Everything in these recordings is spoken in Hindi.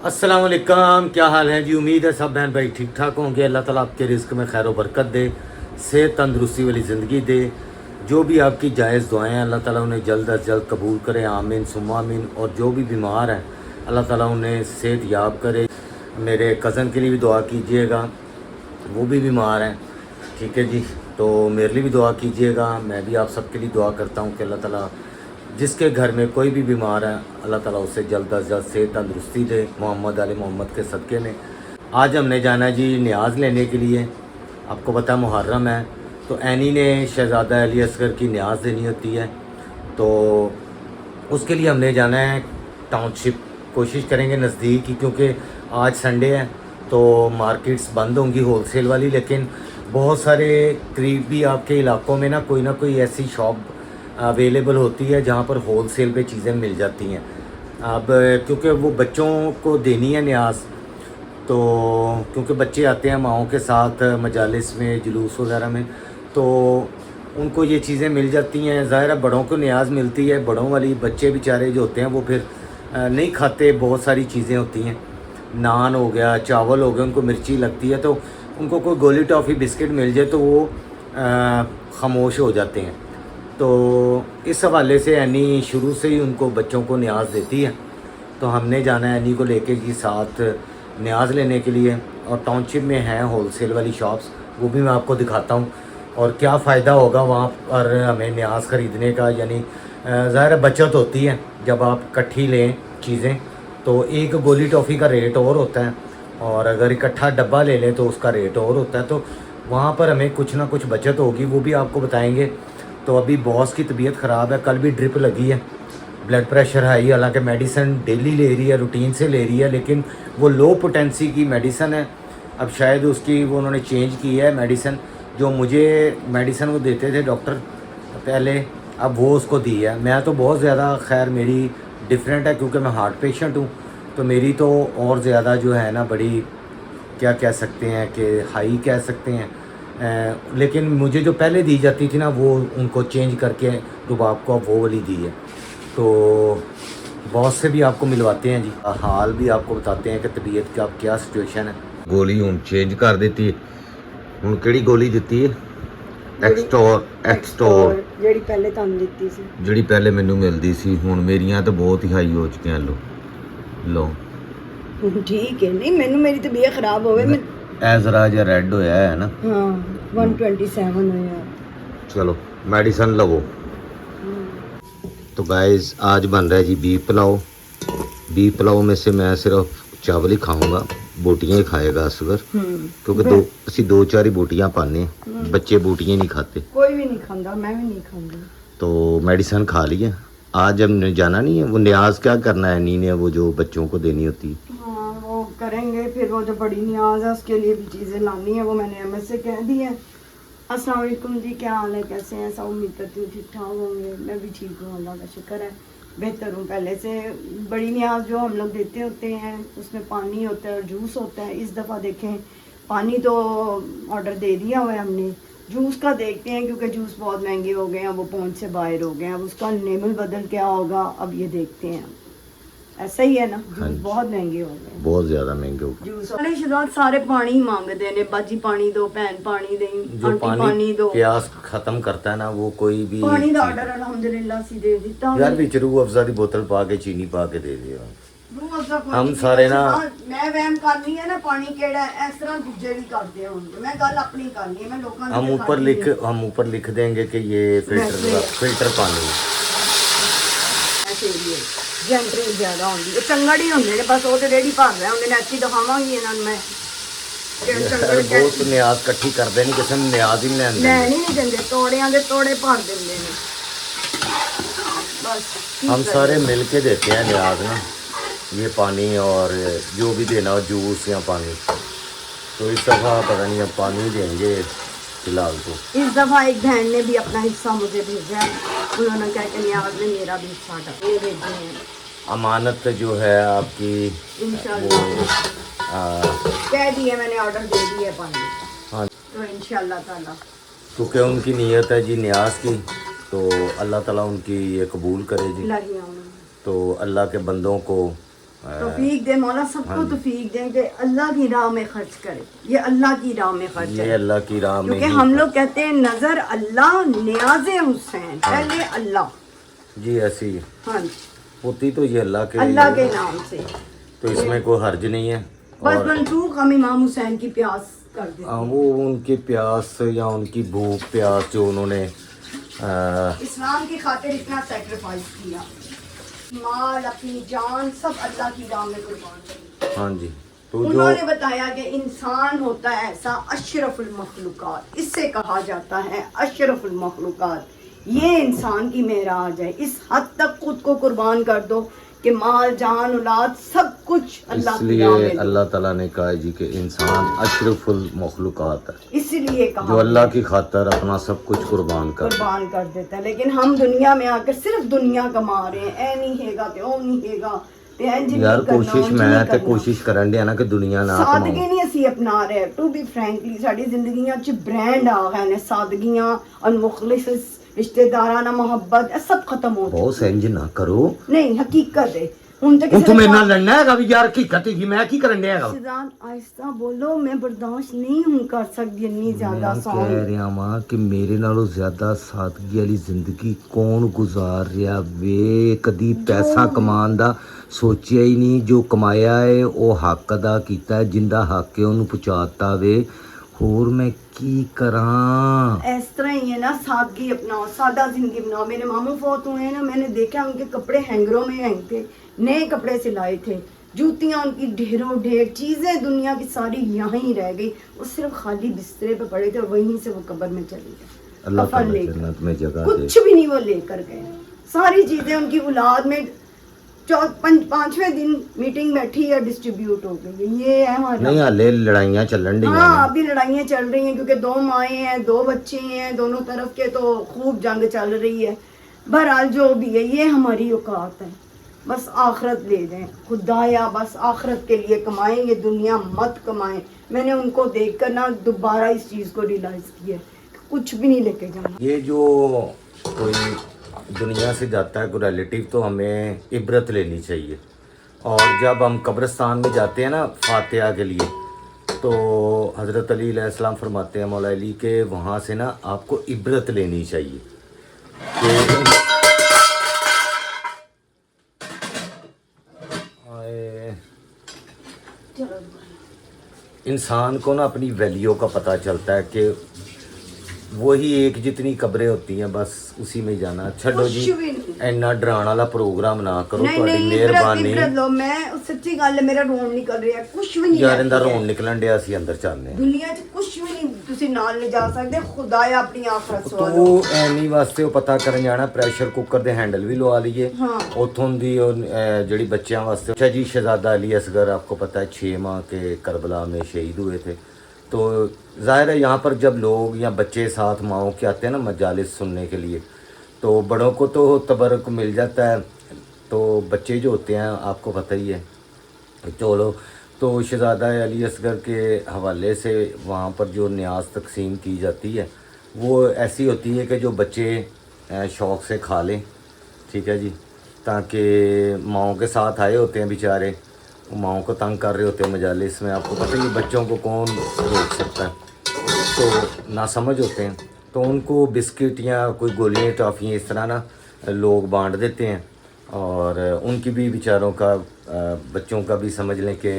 अस्सलाम वालेकुम, क्या हाल है जी। उम्मीद है सब बहन भाई ठीक ठाक होंगे। अल्लाह ताला आपके रिस्क में खैर बरकत दे, सेहत तंदरुस्ती वाली ज़िंदगी दे। जो भी आपकी जायज़ दुआएं हैं अल्लाह ताला उन्हें जल्द अज जल्द कबूल करे, आमीन सुम्मा आमीन। और जो भी बीमार हैं अल्लाह ताला उन्हें सेहत याब करे। मेरे कज़न के लिए भी दुआ कीजिएगा, वो भी बीमार हैं, ठीक है जी। तो मेरे लिए भी दुआ कीजिएगा। मैं भी आप सबके लिए दुआ करता हूँ कि अल्लाह ताला जिसके घर में कोई भी बीमार है अल्लाह ताला उसे जल्द अज जल्द सेहत तंदरुस्ती दे, मोहम्मद आले मोहम्मद के सदक़े में। आज हमने जाना है जी न्याज़ लेने के लिए। आपको पता मुहर्रम है तो ऐनी ने शहज़ादा अली असगर की न्याज़ देनी होती है, तो उसके लिए हमने जाना है टाउनशिप। कोशिश करेंगे नज़दीक ही, क्योंकि आज संडे है तो मार्केट्स बंद होंगी होलसेल वाली, लेकिन बहुत सारे करीबी आपके इलाकों में ना कोई ऐसी शॉप अवेलेबल होती है जहाँ पर होलसेल पे चीज़ें मिल जाती हैं। अब क्योंकि वो बच्चों को देनी है न्याज़, तो क्योंकि बच्चे आते हैं माओं के साथ मजालिस में, जुलूस वगैरह में, तो उनको ये चीज़ें मिल जाती हैं। ज़ाहिर है बड़ों को न्याज़ मिलती है, बड़ों वाली बच्चे बेचारे जो होते हैं वो फिर नहीं खाते। बहुत सारी चीज़ें होती हैं, नान हो गया, चावल हो गया, उनको मिर्ची लगती है, तो उनको कोई गोली टॉफ़ी बिस्किट मिल जाए तो वो खामोश हो जाते हैं। तो इस हवाले से एनी शुरू से ही उनको बच्चों को न्याज़ देती है, तो हमने जाना है एनी को लेके जी साथ न्याज़ लेने के लिए। और टाउनशिप में हैं होलसेल वाली शॉप्स, वो भी मैं आपको दिखाता हूँ और क्या फ़ायदा होगा वहाँ पर हमें न्याज़ ख़रीदने का। यानी ज़ाहिर बचत होती है जब आप इकट्ठी लें चीज़ें, तो एक गोली टॉफ़ी का रेट और होता है, और अगर इकट्ठा डब्बा ले लें तो उसका रेट और होता है। तो वहाँ पर हमें कुछ ना कुछ बचत होगी, वो भी आपको बताएंगे। तो अभी बॉस की तबीयत ख़राब है, कल भी ड्रिप लगी है, ब्लड प्रेशर हाई, हालांकि मेडिसिन डेली ले रही है, रूटीन से ले रही है, लेकिन वो लो पोटेंसी की मेडिसिन है। अब शायद उसकी वो उन्होंने चेंज की है मेडिसिन। जो मुझे मेडिसिन वो देते थे डॉक्टर पहले, अब वो उसको दी है। मैं तो बहुत ज़्यादा खैर मेरी डिफरेंट है, क्योंकि मैं हार्ट पेशेंट हूँ, तो मेरी तो और ज़्यादा जो है ना बड़ी, क्या कह सकते हैं कि हाई कह सकते हैं। लेकिन मुझे जो पहले दी जाती थी ना वो उनको चेंज करके रुबाब को वो वाली दी है। तो बॉस से भी आपको मिलवाते हैं जी, हाल भी आपको बताते हैं कि तबीयत का क्या सिचुएशन है। गोली हूँ चेंज कर देती है, हूँ कि गोली दी है एक्सटोर ਜਿਹੜੀ ਪਹਿਲੇ ਤੁਹਾਨੂੰ ਦਿੱਤੀ ਸੀ, ਜਿਹੜੀ ਪਹਿਲੇ ਮੈਨੂੰ ਮਿਲਦੀ ਸੀ। ਹੁਣ ਮੇਰੀਆਂ ਤਾਂ ਬਹੁਤ ਹੀ ਹਾਈ ਹੋ ਚੁੱਕੀਆਂ। ਲੋ ਠੀਕ ਹੈ। ਨਹੀਂ ਮੈਨੂੰ ਮੇਰੀ ਤਬੀਅਤ ਖਰਾਬ ਹੋਵੇ ਮੈਂ ਐ ਜ਼ਰਾ ਜਿਹਾ ਰੈੱਡ ਹੋਇਆ ਹੈ ਨਾ। ਹਾਂ 127 ਹੋਇਆ। चलो मेडिसन लवो। तो गाइस आज बन रहा है जी बीफ पुलाव। बीफ पुलाव में से मैं सिर्फ चावल ही खाऊंगा, बोटियां ही खाएगा असगर, क्योंकि ਅਸੀਂ दो चार ही बोटियां पाने, बच्चे बोटियां नहीं खाते। कोई भी नहीं खाता, मैं भी नहीं खाऊंगी। तो मेडिसन खा लिया। आज हमने जाना नहीं है, वो न्याज क्या करना है नी ने, वो जो बच्चों को देनी होती है। हाँ वो करेंगे, फिर वो जो बड़ी न्याज है उसके लिए भी चीज़ें लानी है, वो मैंने एमएस से कह दी है। अस्सलाम वालेकुम जी, क्या हाल है, कैसे हैं सब? उम्मीद करती हूँ ठीक ठाक होंगे। मैं भी ठीक हूँ, अल्लाह का शुक्र है, बेहतर हूँ पहले से। बड़ी न्याज जो हम लोग देते होते हैं उसमें पानी होता है और जूस होता है। इस दफ़ा देखें पानी तो ऑर्डर दे दिया हुआ है हमने, जूस का देखते हैं क्योंकि जूस बहुत महंगे हो गए हैं, वो पहुँच से बाहर हो गए हैं। अब उसका नेमल बदल क्या होगा अब ये देखते हैं। ऐसा ही है ना, जूस बहुत महंगे हो गए, बहुत ज्यादा महंगे हो गए। जूस वाले शहजाद सारे पानी ही मांगते हैं, बाजी पानी दो, भैन पानी दे, जो पानी दो। प्यास खत्म करता है ना वो कोई भी पानी का ऑर्डर अल्हम्दुलिल्लाह सी दे दिता यार, बीच रूह अफ़ज़ा की बोतल पा के चीनी पा के दे दिया। रूह अफ़ज़ा कोई हम नहीं सारे पीता। ना मैं वहम करनी है ना पानी केड़ा है, इस तरह दूजे भी करते होंगे। मैं गल अपनी करनी है, मैं लोगों हम ऊपर लिख देंगे कि ये फिल्टर पानी है। ਜੈਂਟਰੀ ਜ਼ਿਆਦਾ ਹੁੰਦੀ ਹੈ, ਚੰਗੜ ਹੀ ਹੁੰਦੇ ਨੇ ਬਸ। ਉਹ ਤੇ ਰੇੜੀ ਭਰ ਰਿਹਾ ਹੁੰਦੇ ਨੇ, ਅੱਛੀ ਦਿਖਾਵਾਂਗੀ ਇਹਨਾਂ ਨੂੰ ਮੈਂ। ਬਹੁਤ ਨਿਆਜ਼ ਇਕੱਠੀ ਕਰਦੇ ਨਹੀਂ, ਕਿਸੇ ਨੂੰ ਨਿਆਜ਼ ਹੀ ਨਹੀਂ ਲੈਂਦੇ। ਲੈਣ ਹੀ ਨਹੀਂ ਦਿੰਦੇ, ਤੋੜਿਆਂ ਦੇ ਤੋੜੇ ਭਰ ਦਿੰਦੇ ਨੇ बस। हम सारे मिल के देते हैं न्याज ना, ये पानी और जो भी देना हो, जूस या पानी। तो इस दफ़ा पता नहीं अब पानी देंगे फिलहाल तो। इस दफ़ा एक बहन ने भी अपना हिस्सा मुझे भेजा है, उन्होंने कहा कि न्याज में मेरा भी हिस्सा ये भेजे हैं। अमानत जो है आपकी इंशाल्लाह कह दिए मैंने, ऑर्डर दे दिए पानी। हाँ, तो इंशाल्लाह ताला, क्योंकि उनकी नीयत है जी न्याज की, तो अल्लाह ताला उनकी ये कबूल करे जी। लाही आमीन। तो अल्लाह के बंदों को तौफीक दे मौला, सबको तौफीक दे कि अल्लाह की राह में खर्च करे। ये अल्लाह की राह में खर्च ये है, अल्लाह की राह में क्योंकि ही हम लोग कहते हैं नजर अल्लाह नियाज़े हुसैन, पहले अल्लाह। जी ऐसी हाँ जी, होती तो ये अल्लाह अल्लाह के नाम से, तो इसमें कोई हर्ज नहीं है। बस और मनसूख हम इमाम हुसैन की प्यास कर देते हैं। वो उनकी प्यास या उनकी भूख प्यास जो उन्होंने इस्लाम की खातिर इतना सेक्रीफाइस किया, माल अपनी जान सब अल्लाह की राह में कुर्बान कर। हाँ जी, तो जो उन्होंने बताया कि इंसान होता है ऐसा अशरफुल मखलूकात, इससे कहा जाता है अशरफुल मखलूकात। ये इंसान की मेराज है, इस हद तक खुद को कुर्बान कर दो कि माल जान औलाद सब कुछ अल्लाह की राह इसलिए में दो। अल्लाह ताला ने कहा जी कि इंसान अशरफुल मखलूकात है, इसलिए कहा जो अल्लाह की खातिर अपना सब कुछ कुर्बान कर। कुर्बान कर देता है। लेकिन हम दुनिया में आकर सिर्फ दुनिया कमा रहे हैं, ऐ नहीं हैगा ते ओ नहीं हैगा ते इंज नहीं यार करना, कोशिश उंज मैं नहीं ते करना। कोशिश करन दिया ना कि दुनिया ना सादगी कमाओ। नहीं ਅਸੀਂ अपना रहे। टू बी फ्रैंकली ਸਾਡੀ ਜ਼ਿੰਦਗੀਆਂ 'ਚ ਬ੍ਰਾਂਡ ਆ ਗਏ ਨੇ, ਸਾਦਗੀਆਂ और मुखलिस रिश्तेदाराना मोहब्बत ਇਹ सब खत्म हो बहुत सेंज ना करो। नहीं हकीकत है ਹੁਣ ਤੇ ਹੁਣ ਤੂੰ ਮੇਰੇ ਨਾਲ ਲੜਨਾ ਹੈਗਾ ਵੀ ਯਾਰ ਹਕੀਕਤ ਹੀ ਮੈਂ ਕੀ ਕਰਨ ਡਿਆ ਹੈਗਾ। सिद्धांत आहिस्ता बोलो, मैं बर्दाश्त नहीं हूं कर सकती इतनी ज्यादा मैं सॉन्ग। कह रहा वां कि मेरे नालों ज्यादा सादगी वाली जिंदगी कौन गुजार रहा वे। कदी पैसा कमान दा सोचिया ही नहीं, जो कमाया है वो हक अदा कीता है, जिंदा हक है ਉਹਨੂੰ ਪਹੁੰਚਾਤਾ ਵੇ। ਹੋਰ मैं की करा। इस तरह ही है ना, सादगी अपनाओ, सादा जिंदगी बनाओ। मेरे मामू फौत हुए हैं ना, मैंने देखा उनके कपड़े हैंगरों में हैंग थे, नए कपड़े सिलाए थे, जूतियाँ उनकी ढेरों ढेर, चीज़ें दुनिया की सारी यहाँ ही रह गई। वो सिर्फ खाली बिस्तरे पे पड़े थे और वहीं से वो कब्र में चले गए। अल्लाह कफन ताला लेकर जन्नत में जगह दे। कुछ भी नहीं वो लेकर गए, सारी चीज़ें उनकी औलाद में पांचवें दिन मीटिंग बैठी है, डिस्ट्रीब्यूट हो गई है। ये है हमारा। नहीं हाले लड़ाइयाँ चलन डी हाँ, अभी लड़ाइयाँ चल रही हैं क्योंकि दो माएँ हैं, दो बच्चे हैं, दोनों तरफ के तो खूब जंग चल रही है। बहरहाल जो भी है, ये हमारी औकात है। बस आखरत ले दें खुदाया, बस आखरत के लिए कमाएंगे, दुनिया मत कमाएं। मैंने उनको देखकर ना दोबारा इस चीज़ को रियलाइज़ किया, कुछ भी नहीं लेके जाना। ये जो कोई दुनिया से जाता है कोई रिलेटिव, तो हमें इबरत लेनी चाहिए। और जब हम कब्रिस्तान में जाते हैं ना फातिहा के लिए, तो हज़रत अली अलैहिस्सलाम फरमाते हैं मौला अली के वहाँ से ना आपको इबरत लेनी चाहिए कि इंसान को ना अपनी वैल्यू का पता चलता है कि वही एक जितनी कब्रें होती हैं बस उसी में जाना। छो जी कुछ भी नहीं। इन्ना डराने वाला प्रोग्राम ना करो, नहीं थोड़ी नहीं, मेहरबानी। इबरत लो। मैं सच्ची गल है, मेरा रोन निकल रहा है, कुछ भी नहीं यार है। इंदा रोन निकलन दिया सी अंदर चलने दुनिया 'ਚ कुछ भी नहीं ਤੁਸੀਂ ਨਾਲ ਲੈ ਜਾ ਸਕਦੇ। खुदाया अपनी आखरत तो सवालो। ਐਨੀ ਵਾਸਤੇ ਉਹ ਪਤਾ ਕਰਨ ਜਾਣਾ, ਪ੍ਰੈਸ਼ਰ ਕੁੱਕਰ ਦੇ ਹੈਂਡਲ ਵੀ ਲਵਾ ਲਈਏ हाँ, ਉਥੋਂ ਦੀ ਜਿਹੜੀ ਬੱਚਿਆਂ वास्ते। अच्छा जी, शहजादा अली असगर आपको पता है 6 माह के करबला में शहीद हुए थे। तो ज़ाहिर है यहाँ पर जब लोग या बच्चे साथ माओं के आते हैं ना मजालिस सुनने के लिए, तो बड़ों को तो तबरक मिल जाता है, तो बच्चे जो होते हैं आपको पता ही है। चलो, तो शहजादा अली असगर के हवाले से वहाँ पर जो न्याज तकसीम की जाती है वो ऐसी होती है कि जो बच्चे शौक़ से खा लें, ठीक है जी, ताकि माओं के साथ आए होते हैं बेचारे, माओं को तंग कर रहे होते हैं मजालिस में। आपको पता ही है बच्चों को कौन रोक सकता है, तो नासमझ होते हैं, तो उनको बिस्किट या कोई गोलियाँ टॉफ़ियाँ इस तरह ना लोग बांट देते हैं। और उनकी भी बेचारों का बच्चों का भी समझ लें कि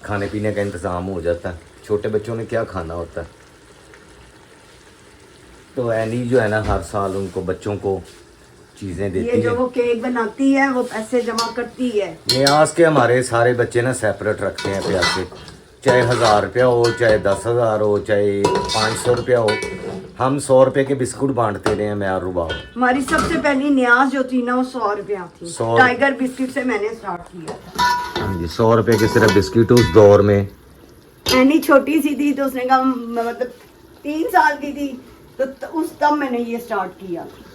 खाने पीने का इंतज़ाम हो जाता है। छोटे बच्चों ने क्या खाना होता है, तो एनी जो है ना हर साल उनको बच्चों को चीज़ें ये देती जो है। वो केक बनाती है वो पैसे जमा करती है। न्याज के हमारे सारे बच्चे ना सेपरेट रखते हैं पैसे, चाहे 1000 रुपया हो, चाहे 10,000 हो, चाहे 500 रुपया हो। हम 100 रुपये के बिस्कुट बांटते रहे हैं मैं और रुबाब। हमारी सबसे पहली न्याज जो थी ना वो 100 रुपया थी। 100 टाइगर बिस्किट से मैंने स्टार्ट किया था। हाँ जी, 100 रुपये के सिर्फ बिस्किट उस दौर में। मैंने छोटी सी थी तो उसने कहा मतलब 3 साल की थी तो उस तब मैंने ये स्टार्ट किया था।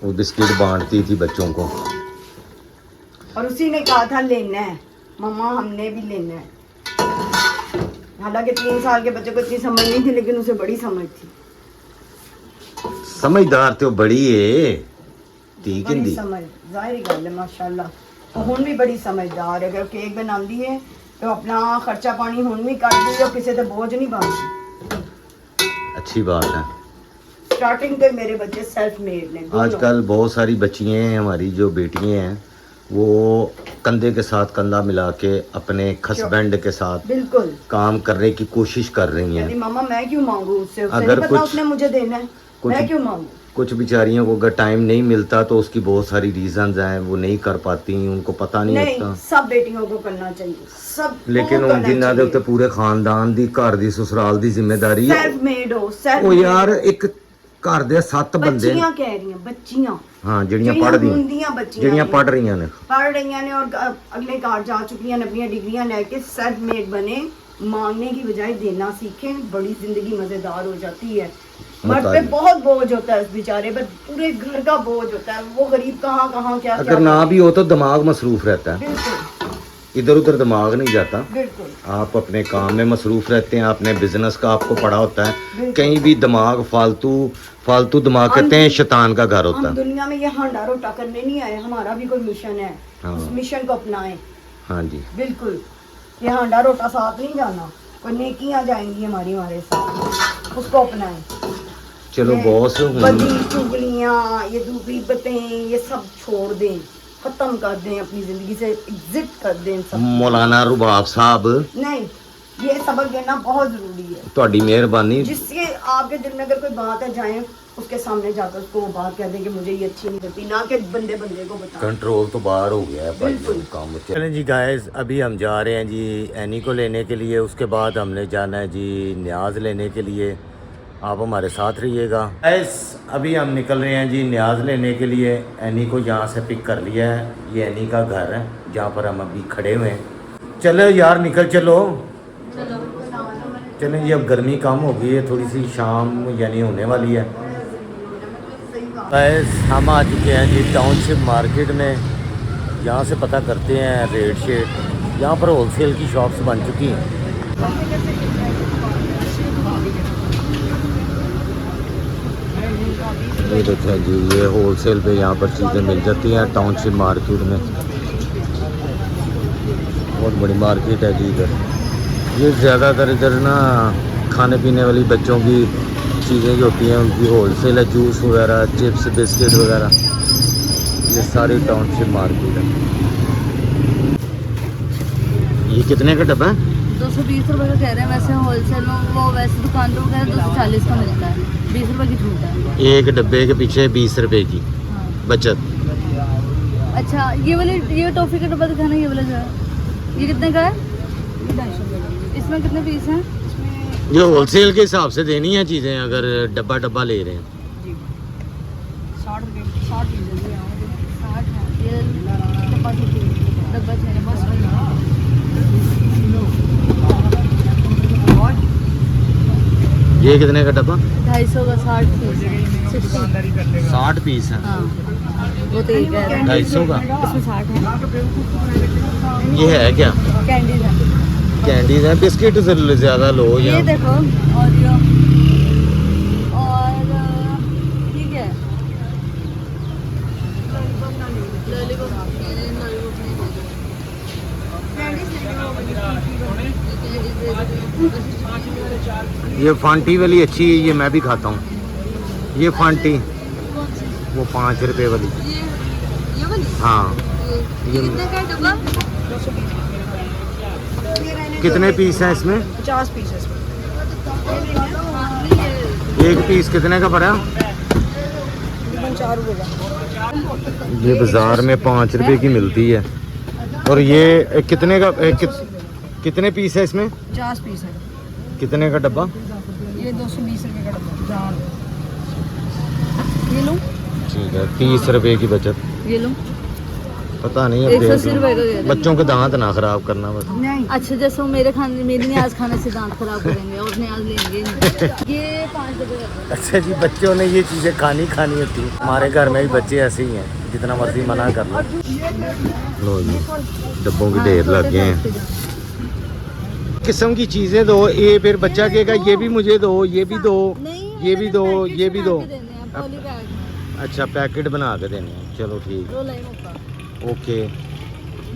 वो बिस्किट बांटती थी बच्चों को। और उसी ने कहा था लेना है मम्मा, हमने भी लेना है। हालांकि 3 साल के बच्चे को इतनी समझ नहीं थी, लेकिन उसे बड़ी समझ थी। समझदार तो बड़ी है, ठीक बड़ी है। समझ, जाहिर गल है माशाल्लाह। ਹੁਣ ਵੀ ਬੜੀ ਸਮਝਦਾਰ ਹੈ। ਅਗਰ ਕੇਕ ਬਣਾਉਂਦੀ ਹੈ तो अपना खर्चा पानी हुन भी कर दी और किसी से बोझ नहीं बनती। अच्छी बात है। स्टार्टिंग से मेरे बच्चे सेल्फ मेड ने। आजकल बहुत सारी बच्चियाँ हैं हमारी जो बेटियाँ हैं वो कंधे के साथ कंधा मिला के अपने हस्बैंड के साथ बिल्कुल काम करने की कोशिश कर रही हैं। मामा मैं क्यों मांगू उससे, उसे अगर नहीं पता कुछ- उसने मुझे देना है, मैं क्यों मांगू। कुछ बेचारियों को अगर टाइम नहीं मिलता तो उसकी बहुत सारी रीजंस हैं, वो नहीं कर पाती, उनको पता नहीं नहीं होता। सब बेटियों को करना चाहिए, सब लेकिन ਹੁਣ ਜਿਨ੍ਹਾਂ ਦੇ ਉੱਤੇ ਪੂਰੇ ਖਾਨਦਾਨ ਦੀ ਘਰ ਦੀ ਸਸੁਰਾਲ ਦੀ ਜ਼ਿੰਮੇਵਾਰੀ ਹੈ सेल्फ मेड हो सेल्फ ਉਹ ਯਾਰ ਇੱਕ ਘਰ ਦੇ 7 ਬੰਦੇ बच्चियां कह रही हैं बच्चियां ਹਾਂ ਜਿਹੜੀਆਂ ਪੜ੍ਹਦੀਆਂ ਹੁੰਦੀਆਂ ਬੱਚੀਆਂ ਜਿਹੜੀਆਂ ਪੜ੍ਹ ਰਹੀਆਂ ਨੇ पढ़ रही ने और अगले घर जा चुकी हैं अपनी डिग्रियां लेके सेल्फ मेड बने। मांगने की बजाय देना सीखें, बड़ी जिंदगी मजेदार हो जाती है। मर्द पे बहुत बोझ होता है बेचारे पर, पूरे घर का बोझ होता है। वो गरीब कहाँ कहाँ क्या अगर ना भी हो तो दिमाग मसरूफ रहता है, बिल्कुल इधर उधर दिमाग नहीं जाता। बिल्कुल आप अपने काम में मसरूफ रहते हैं, अपने बिजनेस का आपको पड़ा होता है। बिल्कुल। कहीं भी दिमाग फालतू दिमाग कहते हैं शैतान का घर होता हम है। दुनिया में ये हांडा रोटा करने नहीं आए, हमारा भी कोई मिशन है। हाँ। उस मिशन को अपनाएं। हाँ जी बिल्कुल ये हांडा रोटा साथ नहीं जाना, कोई नेकियां जाएंगी हमारे साथ, उसको अपनाएं। चलो ये बॉस बदी चुगलियां, ये गीबतें, ये सब छोड़ दें, खत्म कर दें, अपनी जिंदगी से एग्जिट कर दें सब। मौलाना रुबाब साहब नहीं ये सबक देना बहुत जरूरी है। ਤੁਹਾਡੀ ਮਿਹਰਬਾਨੀ। जिससे आपके दिल में अगर कोई बात है जाए उसके सामने जाकर उसको वो बात कह दें कि मुझे ये अच्छी नहीं लगती, ना कि बंदे बंदे को बताएं। कंट्रोल तो बाहर हो गया है भाई बिल्कुल। काम। चलें जी गाइस, अभी हम जा रहे हैं जी एनी को लेने के लिए, उसके बाद हमने जाना है जी न्याज लेने के लिए। आप हमारे साथ रहिएगा गाइस। अभी हम निकल रहे हैं जी न्याज लेने के लिए। एनी को यहाँ से पिक कर लिया है, ये एनी का घर है जहाँ पर हम अभी खड़े हुए हैं। चलो यार निकल चलो चलें जी। अब गर्मी कम हो गई है, थोड़ी सी शाम यानी होने वाली है। गाइस हम आ चुके हैं जी टाउनशिप मार्केट में। यहाँ से पता करते हैं रेट शेट। यहाँ पर होलसेल की शॉप्स बन चुकी हैं। ये देखें जी, ये होलसेल पे यहाँ पर चीज़ें मिल जाती हैं टाउनशिप मार्केट में। बहुत बड़ी मार्केट है जी इधर। ये ज़्यादातर इधर ना खाने पीने वाली बच्चों की चीज़ें जो होती हैं उनकी होलसेल है, जूस वगैरह, चिप्स, बिस्किट वगैरह, ये सारी टाउनशिप मार्केट है। ये कितने का डब्बा है? 220 रुपये का कह रहे हैं, वैसे होलसेल में वो वैसे दुकान पर वगैरह 240 का मिलता है, 20 रुपये की छूट है। एक डब्बे के पीछे 20 रुपए की हाँ। बचत। अच्छा ये टॉफ़ी का डब्बा दिखाना, ये वाला जो है ये कितने का है? इसमें कितने पीस हैं? ये होलसेल के हिसाब से देनी है चीज़ें, अगर डब्बा डब्बा ले रहे हैं। 60 है ये डब्बा ये कितने का डब्बा? 250 का 60 पीस है, 60 पीस है। हाँ वो तो एक है 250 का। इसमें 60 है। ये है क्या? कैंडीज है, कैंडीज है, बिस्किट से ज़्यादा लो या ये देखो। और ये क्या है? ये फांटी वाली अच्छी है, ये मैं भी खाता हूँ। ये फांटी वो 5 रुपए वाली। ये वाली? हाँ ये कितने का है डब्बा? कितने पीस हैं इसमें? 50 पीस है। एक पीस कितने का पड़ा? 4 रुपये का। ये बाजार में 5 रुपए की मिलती है। और ये कितने का कितने पीस है इसमें? 50 पीस है। कितने का डब्बा? ये 220 रुपये का डब्बा। ये लो। ठीक है, 30 रुपए की बचत। ये लो। पता नहीं अब 180 रुपए का देख दे लो। बच्चों के दांत ना खराब करना बस। नहीं अच्छा जैसे वो मेरी न्याज खाने से दांत खराब करेंगे और न्याज लेंगे नहीं। ये 5 रुपए का। अच्छा जी, बच्चों ने ये चीज़ें खानी होती है। हमारे घर में भी बच्चे ऐसे ही हैं, जितना मर्जी मना कर लो। लो जी, डब्बों की ढेर लग गए हैं। किस्म की चीज़ें दो, ये फिर बच्चा कहेगा ये भी मुझे दो, ये भी दो, ये भी दो, ये भी दो। अच्छा पैकेट बना के देने हैं, चलो ठीक, ओके।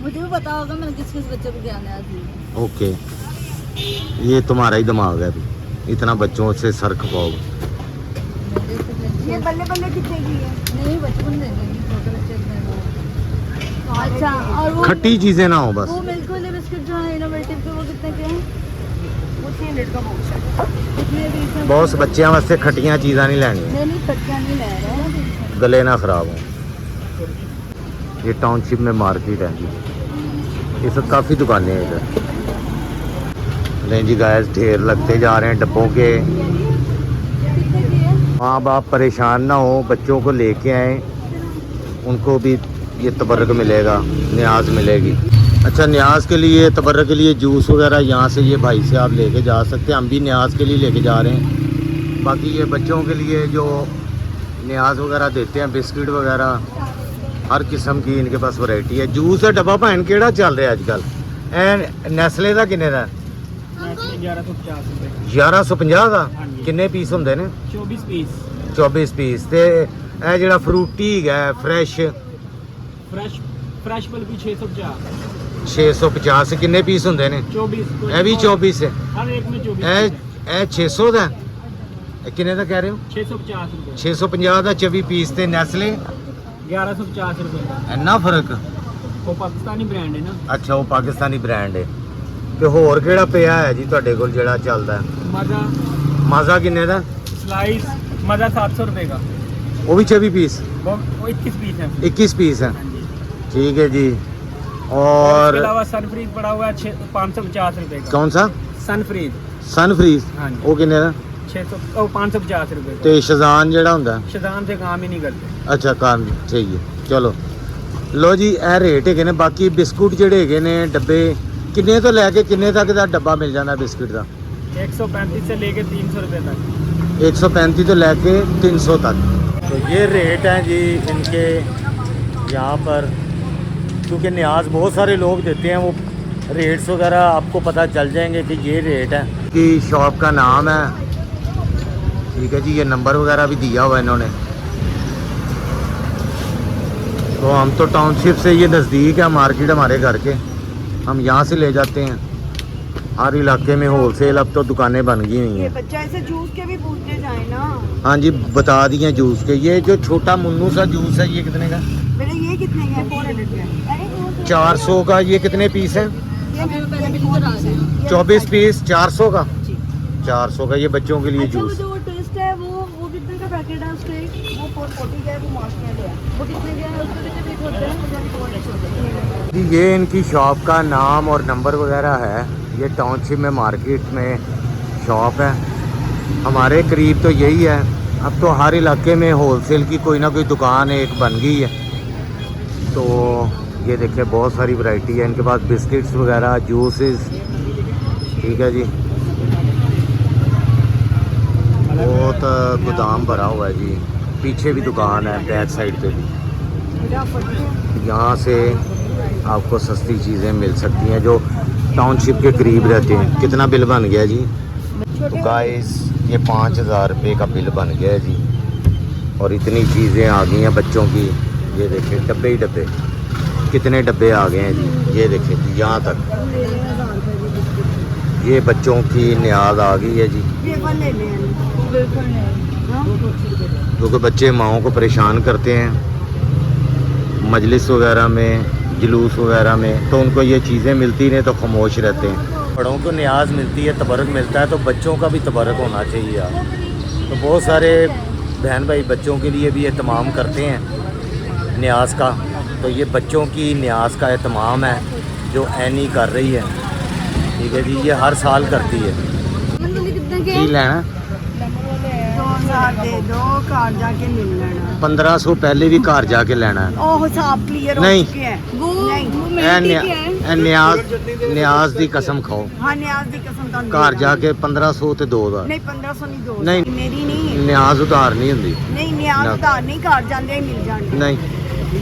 मुझे भी पता होगा मैंने किस किस बच्चे को क्या नया दिया। ओके, ये तुम्हारा ही दिमाग है अभी, इतना बच्चों से सर खपाओगे। ये बल्ले बल्ले कितने की है? नहीं बचपन देंगे छोटे बच्चे इतने वो। अच्छा और वो खट्टी चीजें ना हो बस। वो मिल्क वाले बिस्किट जो है इनोवेटिव के वो कितने के हैं? वो 300 का बॉक्स है। कितने पीस हैं? बहुत से बच्चों वास्ते खट्टियां चीज़ां नहीं लैनियां, नहीं खट्टियाँ नहीं ले रहे हैं। गले ना खराब हो। ये टाउनशिप में मार्केट है जी, इस काफ़ी दुकानें हैं इधर। नहीं जी गाइस, ढेर लगते जा रहे हैं डब्बों के। कितने की है? माँ बाप परेशान ना हो, बच्चों को लेके आए, उनको भी ये तबर्रक मिलेगा, न्याज मिलेगी। अच्छा, न्याज के लिए, तबर्रक के लिए जूस वगैरह यहाँ से ये भाई से आप लेके जा सकते हैं। हम भी न्याज के लिए लेके जा रहे हैं। बाकी ये बच्चों के लिए जो न्याज वगैरह देते हैं, बिस्किट वगैरह, हर किस्म की इनके पास वैरायटी है। जूस का डब्बा भैन केड़ा चल रहा है आजकल? नैसले का किन्ने दा? 1150 का। किन्ने पीस होंगे ने? 24 पीस। ते ਇਹ ਜਿਹੜਾ ਫਰੂਟੀ ਹੈ ਫਰੈਸ਼ बल्कि 650 650 ਕਿੰਨੇ ਪੀਸ ਹੁੰਦੇ ਨੇ? 24 ਇਹ ਵੀ 24 ਹੈ। हर एक में 24 ਇਹ 600 ਦਾ ਹੈ। ਇਹ ਕਿੰਨੇ ਦਾ ਕਹਿ ਰਹੇ ਹੋ? 650 रुपए 650 ਦਾ 24 ਪੀਸ ਤੇ ਨੈਸਲੇ 1150 रुपए ਇੰਨਾ ਫਰਕ? वो पाकिस्तानी ब्रांड है ना। ਅੱਛਾ, ਉਹ ਪਾਕਿਸਤਾਨੀ ਬ੍ਰਾਂਡ ਹੈ। ਤੇ ਹੋਰ ਕਿਹੜਾ ਪਿਆ ਹੈ ਜੀ ਤੁਹਾਡੇ ਕੋਲ ਜਿਹੜਾ ਚੱਲਦਾ ਹੈ? मजा ਮਾਜ਼ਾ ਕਿੰਨੇ ਦਾ? स्लाइस मजा 700 रुपए का। ਉਹ ਵੀ 24 पीस? वो 21 पीस है। 21 पीस है। हाँ जी। ठीक है जी। इसके और अलावा सनफ्रीज पड़ा हुआ है 550 रुपए का। कौन सा? सनफ्रीज सनफ्रीज? हाँ जी। ਉਹ ਕਿੰਨੇ ਦਾ? 550 रुपए का। ਤੇ ਸ਼ਜ਼ਾਨ ਜਿਹੜਾ ਹੁੰਦਾ? शदान से काम ही नहीं करते। ਅੱਛਾ, ਕਾਰ ਚਾਹੀਏ। ਚਲੋ ਲੋ ਜੀ, ਇਹ ਰੇਟ ਹੈਗੇ ਨੇ। ਬਾਕੀ ਬਿਸਕੁਟ ਜਿਹੜੇ ਹੈਗੇ ਨੇ ਡੱਬੇ, ਕਿੰਨੇ ਤੋਂ ਲੈ ਕੇ ਕਿੰਨੇ ਤੱਕ ਦਾ ਡੱਬਾ ਮਿਲ ਜਾਂਦਾ ਬਿਸਕੁਟ ਦਾ? 135 से लेके 300 रुपए तक। 135 ਤੋਂ ਲੈ ਕੇ 300 तक। तो ये रेट हैं जी इनके यहाँ पर, क्योंकि न्याज बहुत सारे लोग देते हैं, वो रेट्स वगैरह आपको पता चल जाएंगे कि ये रेट है। कि शॉप का नाम है, ठीक है जी। ये नंबर वगैरह भी दिया हुआ है इन्होंने। तो हम तो टाउनशिप से, ये नज़दीक है मार्केट हमारे घर के, हम यहाँ से ले जाते हैं। हर इलाके में होलसेल अब तो दुकानें बन गई हुई ये हैं। बच्चा ऐसे जूस के भी पूछने जाए ना। हाँ जी, बता दिए जूस के। ये जो छोटा मुन्नू सा जूस है, ये कितने का? बेटा ये कितने का है? 400 का। 400 का। ये कितने पीस हैं? अभी मैं पहले बिल करा रही हूँ। 24 पीस 400 का। 400 का ये बच्चों के लिए अच्छा वो जूस। जो टेस्ट है वो कितने का पैकेट है उसका? वो 440 का है, वो मास्क में है। वो कितने का है? उसके कितने पीस होते हैं? जी, ये इनकी शॉप का नाम और नंबर वगैरह है। ये टाउनशिप में मार्केट में शॉप है। हमारे करीब तो यही है। अब तो हर इलाके में होलसेल की कोई ना कोई दुकान एक बन गई है। तो ये देखिए, बहुत सारी वैरायटी है इनके पास, बिस्किट्स वगैरह, जूसेस। ठीक है जी। बहुत गोदाम भरा हुआ है जी। पीछे भी दुकान है, बैक साइड पे भी। यहाँ से आपको सस्ती चीज़ें मिल सकती हैं जो टाउनशिप के करीब रहते हैं। कितना बिल बन गया जी? तो गाइस, ये 5000 रुपये का बिल बन गया है जी। और इतनी चीज़ें आ गई हैं बच्चों की। ये देखिए, डब्बे ही डब्बे, कितने डब्बे आ गए हैं जी। ये देखिए जी, यहाँ तक ये बच्चों की न्याज आ गई है जी। ये वाले ले लें। बिल्कुल नहीं। क्योंकि बच्चे माओं को परेशान करते हैं मजलिस वगैरह में, जुलूस वगैरह में, तो उनको ये चीज़ें मिलती नहीं तो खामोश रहते हैं। बड़ों को न्याज मिलती है, तबर्रक मिलता है, तो बच्चों का भी तबर्रक होना चाहिए यार। तो बहुत सारे बहन भाई बच्चों के लिए भी एहतमाम करते हैं न्याज का। तो ये बच्चों की न्याज का एहतमाम है जो एनी कर रही है। ठीक है जी, ये हर साल करती है। कितने के? की लेना 2000 दे दो, कार जाके मिल लेना। 1500 पहले भी घर जाके लेना है। ओ हिसाब क्लियर हो नहीं। चुके हैं। वो नहीं। वो ए मिलती क्या है? न्याज दी कसम खाओ, हाँ न्याज की कसम तो घर जाके 1500 ते 2000। नहीं 1500 नहीं दो। नहीं। मेरी नहीं है। न्याज उधार नहीं होंदी। नहीं न्याज ना। उधार नहीं, कार जाते ही मिल जाने। नहीं,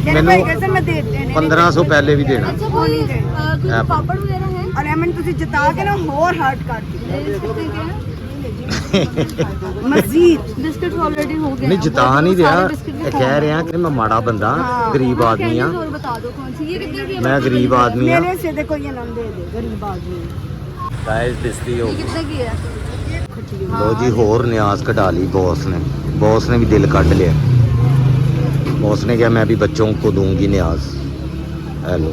मेरे मैनू भाई कैसे मैं दे देने 1500 पहले भी देना। अच्छा वो वो नहीं दे। कुछ पापड़ वगैरह है? और एमन तुझे जिता के ना और हर्ट कर दी। लेस कितने के हैं? मजीद बिस्किट ऑलरेडी हो गए नहीं हैं। जिता वो नहीं सारे रहा बिस्किट भी कह रहे हैं कि मैं माड़ा बंदा हाँ। गरीब हाँ, आदमी कैंडीज हाँ और बता दो कौन सी, ये कितने की है? मैं गरीब आदमी हाँ मेरे से देखो ये नाम दे दे गरीब आदमी गाइस बेइज्जती हो ये कितने की है? लो जी होर न्याज कटा ली बॉस ने भी दिल कट लिया बॉस ने कहा मैं भी बच्चों को दूंगी न्याज हेलो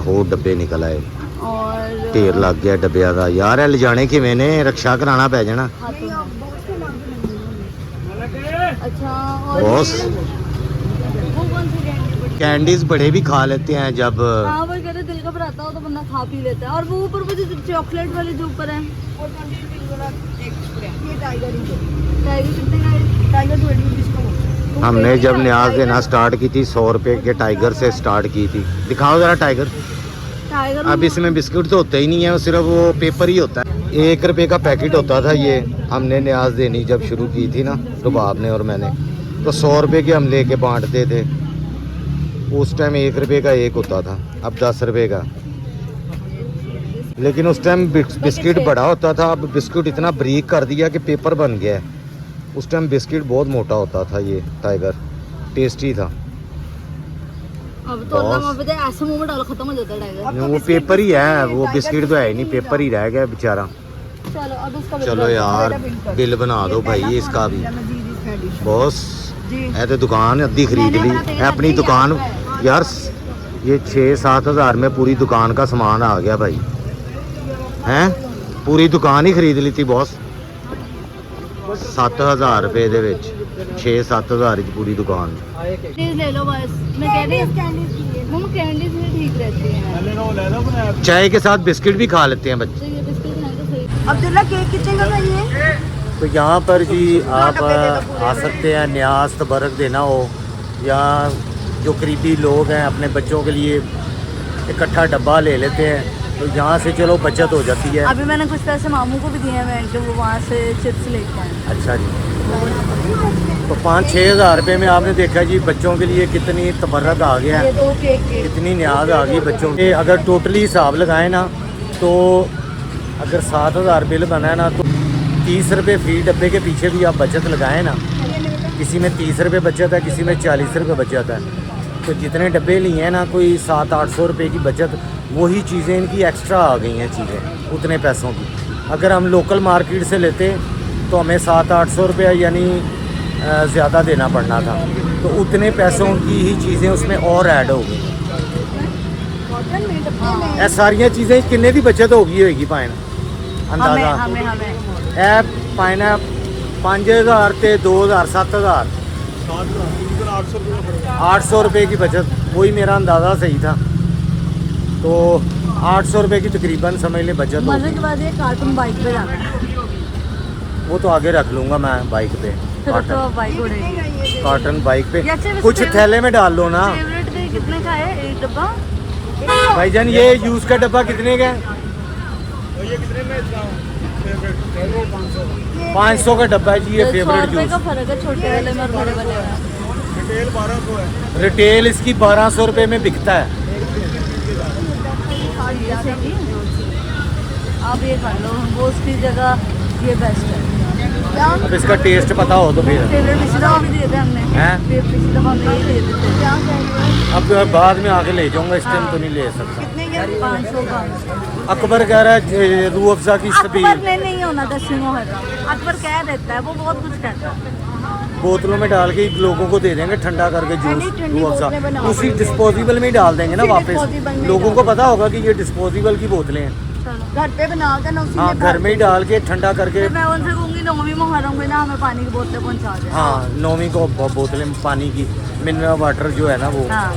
होर डब्बे निकल आए और ढेर लग गया डब्बिया का यार ए ले जाने किवें ने रक्षा कराना पै जाना हाथों में। अच्छा और बॉस वो कौन सी कैंडी? कैंडीज बड़े भी खा लेते हैं जब हाँ वो कहते दिल का भराता हो तो बंदा खा पी लेता है। और वो ऊपर वो जो चॉकलेट वाले जो ऊपर है ये टाइगर ही टाइगर कितने का है? टाइगर 20 रुपीस का होता हमने जब न्याज देना स्टार्ट की थी 100 रुपए के टाइगर से स्टार्ट की थी दिखाओ जरा टाइगर टाइगर अब इसमें बिस्कुट तो होते ही नहीं है सिर्फ वो पेपर ही होता है 1 रुपए का पैकेट होता था ये हमने न्याज देनी जब शुरू की थी ना रुबाब ने और मैंने तो 100 रुपए के हम लेके बांटते थे उस टाइम 1 रुपए का एक होता था अब 10 रुपए का लेकिन उस टाइम बिस्किट बड़ा होता था अब बिस्कुट इतना ब्रीक कर दिया कि पेपर बन गया है उस टाइम बिस्किट बहुत मोटा होता था ये टाइगर टेस्टी था अब तो अल्लाह माफ करे ऐसे मुंह में डालो खत्म हो जाता है टाइगर। वो पेपर ही है वो बिस्किट तो है ही नहीं पेपर ही रह गया बेचारा चलो अब इसका बिल चलो कर दो। यार बिल बना दो भाई इसका भी मजीद इसका एडिशन बॉस जी है तो दुकान अद्धी खरीद ली है अपनी दुकान यार ये 6-7 हज़ार में पूरी दुकान का सामान आ गया भाई हैं पूरी दुकान ही खरीद ली थी बॉस 7000 रुपए दे विच 6-7 हज़ार की पूरी दुकान प्लीज ले लो बस। मैं कह रही हूँ मम्मा कैंडीज भी ठीक रहती हैं। ले लो अपने चाय के साथ बिस्किट भी खा लेते हैं बच्चे तो ये बिस्किट हैं तो सही। अब्दुल्ला केक कितने का चाहिए तो यहाँ पर जी आप आ सकते हैं न्याज तबरक देना हो या जो करीबी लोग हैं अपने बच्चों के लिए इकट्ठा डब्बा ले लेते हैं तो यहाँ से चलो बचत हो जाती है अभी मैंने कुछ पैसे मामू को भी दिए हैं बैंक के, वो वहाँ से चिप्स लेके आए। अच्छा जी तो 5-6 हज़ार रुपये में आपने देखा जी बच्चों के लिए कितनी तबरक आ गया ये है 2 केक के कितनी न्याज आ गई बच्चों के अगर टोटली हिसाब लगाए ना तो अगर 7,000 बिल बना है ना तो 30 रुपये फ्री डब्बे के पीछे भी आप बचत लगाएं ना किसी में 30 रुपये बचत है किसी में 40 रुपये बचत है तो जितने डब्बे लिए हैं ना कोई 700-800 रुपये की बचत वही चीज़ें इनकी एक्स्ट्रा आ गई हैं चीज़ें उतने पैसों की अगर हम लोकल मार्केट से लेते तो हमें 700-800 रुपये यानी ज़्यादा देना पड़ना था तो उतने पैसों की ही चीज़ें उसमें और ऐड हो गई ਇਹ ਸਾਰੀਆਂ ਚੀਜ਼ਾਂ ਕਿੰਨੇ ਦੀ ਬਚਤ ਹੋ ਗਈ ਹੋਏਗੀ ਭਾਵੇਂ ਅੰਦਾਜ਼ਾ हमें ਇਹ ਭਾਵੇਂ 5000 ਤੇ 2000 7000 800 रुपये की बचत वही मेरा अंदाज़ा सही था तो 800 रुपये की तकरीबन समझ लें बचत हो मजे के बाद ये कार्टून बाइक पे जाना है। वो तो आगे रख लूँगा मैं बाइक पे फिर तो बाइक उड़ेगी। कॉटन बाइक पे ये अच्छा कुछ फेवरेट- थैले में डाल लो ना फेवरेट के कितने का है एक डब्बा? भाईजान ये यूज़ का डब्बा कितने का है ये कितने में इसका 500 का डब्बा है जी ये 100 फेवरेट रुपए का जूस फर्क है छोटे वाले में और बड़े वाले में। रिटेल 1200 है रिटेल इसकी 1200 रुपये में बिकता है जैसे कि आप ये खा लो वो उसकी जगह ये बेस्ट है। अब इसका टेस्ट पता हो तो फिर फेवरेट पिछली दफा भी दिए थे हमने। हैं? फिर पिछली दफा हमने ये दिए थे। क्या अब बाद में आके ले जाऊंगा इस टाइम तो नहीं ले सकता 500 का। अकबर कह रहा है रूह अफ़ज़ा की अकबर सबील ने नहीं होना था सिंहो है अकबर कह देता है वो बहुत कुछ कहता है। बोतलों में डाल के लोगों को दे देंगे ठंडा करके जूस ठंडी रूह बोतलें अफ़ज़ा बनाओ। उसी डिस्पोजेबल में ही डाल देंगे ना उसी वापस disposable में लोगों डाल को पता होगा कि ये डिस्पोजेबल की बोतलें हैं चलो घर पे बना कर ना उसी हाँ में घर में ही डाल के ठंडा करके फिर मैं उनसे कहूँगी 9वीं मुहर्रम में ना हमें पानी की बोतलें पहुँचा दें। हाँ 9वीं को बोतलें पानी की मिनरल वाटर जो है ना वो हाँ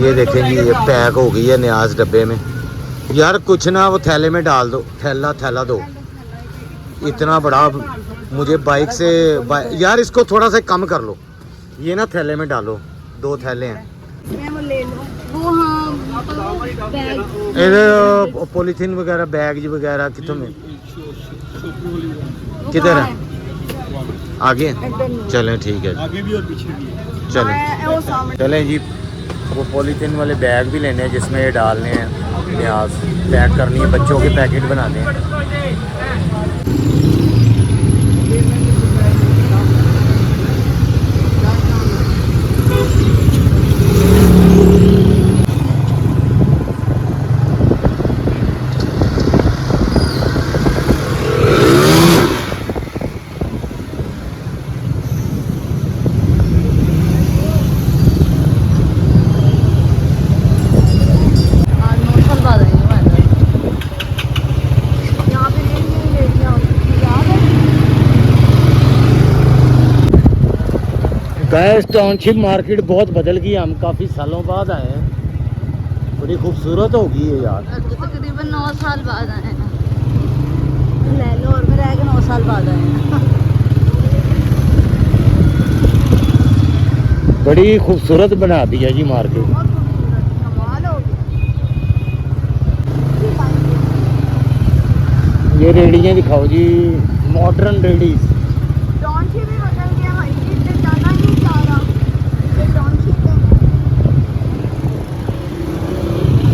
ये देखें जी ये पैक हो गई है न्याज डब्बे में यार कुछ ना वो थैले में डाल दो थैला दो इतना बड़ा मुझे बाइक से यार इसको थोड़ा सा कम कर लो ये ना थैले में डालो 2 थैले हैं मैं वो ले लो वो हाँ बैग ये पॉलीथीन वगैरह बैग वगैरह कितों में किधर है आगे चलें ठीक है आगे भी और पीछे भी है चलें वो सामने चलें जी वो पॉलीथीन वाले बैग भी लेने हैं जिसमें ये डालने हैं प्याज पैक करनी है बच्चों के पैकेट बनाने हैं गैस टाउनशिप मार्केट बहुत बदल गई, हम काफ़ी सालों बाद आए हैं, बड़ी खूबसूरत होगी ये यार। तकरीबन 9 साल बाद आए हैं, ले लो और मेरे आगे 9 साल बाद आए हैं। बड़ी खूबसूरत बना दी है जी मार्केट। कमाल हो गया। ये रेड़ियाँ दिखाओ जी, मॉडर्न रेडीज। टाउनशिप भी बदल गया भाई, इससे जाना ही चाह रहा, ये टाउनशिप है,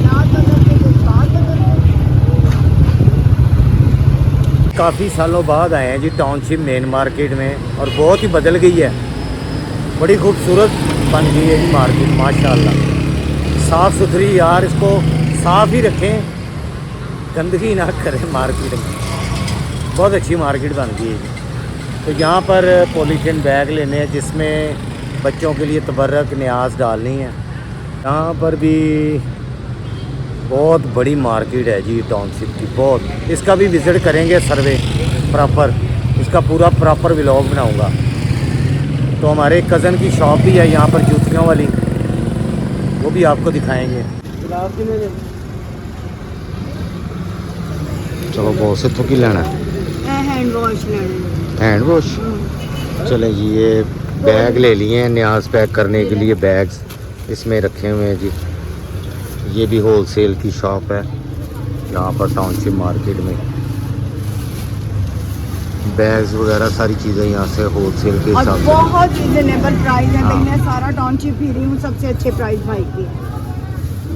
रात बदल के बात बदल गई। काफ़ी सालों बाद आए हैं जी टाउनशिप मेन मार्केट में, और बहुत ही बदल गई है, बड़ी खूबसूरत बन गई है जी मार्केट माशाल्लाह। साफ़ सुथरी यार, इसको साफ़ ही रखें, गंदगी ना करें मार्केट में। बहुत अच्छी मार्केट बन गई है जी। तो यहाँ पर पॉलीथीन बैग लेने हैं जिसमें बच्चों के लिए तबर्रक न्याज डालनी है। यहाँ पर भी बहुत बड़ी मार्केट है जी टाउनशिप की, बहुत। इसका भी विज़िट करेंगे, सर्वे प्रॉपर, इसका पूरा प्रॉपर व्लॉग बनाऊंगा। तो हमारे कज़न की शॉप भी है यहाँ पर जूतियों वाली, वो भी आपको दिखाएंगे। चलो बहुत से थोकी लेना है, हैंड वॉश लेने, हैंड वॉश। चले जी, ये बैग ले लिए हैं न्याज पैक करने के लिए, बैग्स इसमें रखे हुए हैं जी। ये भी होलसेल की शॉप है यहाँ पर टाउनशिप मार्केट में। बैग्स वगैरह सारी चीज़ें यहाँ से होलसेल के और हिसाब से। बहुत रीजनेबल प्राइस है भाई। हाँ। मैं सारा टाउनशिप फिर रही हूँ, सबसे अच्छे प्राइस भाई की।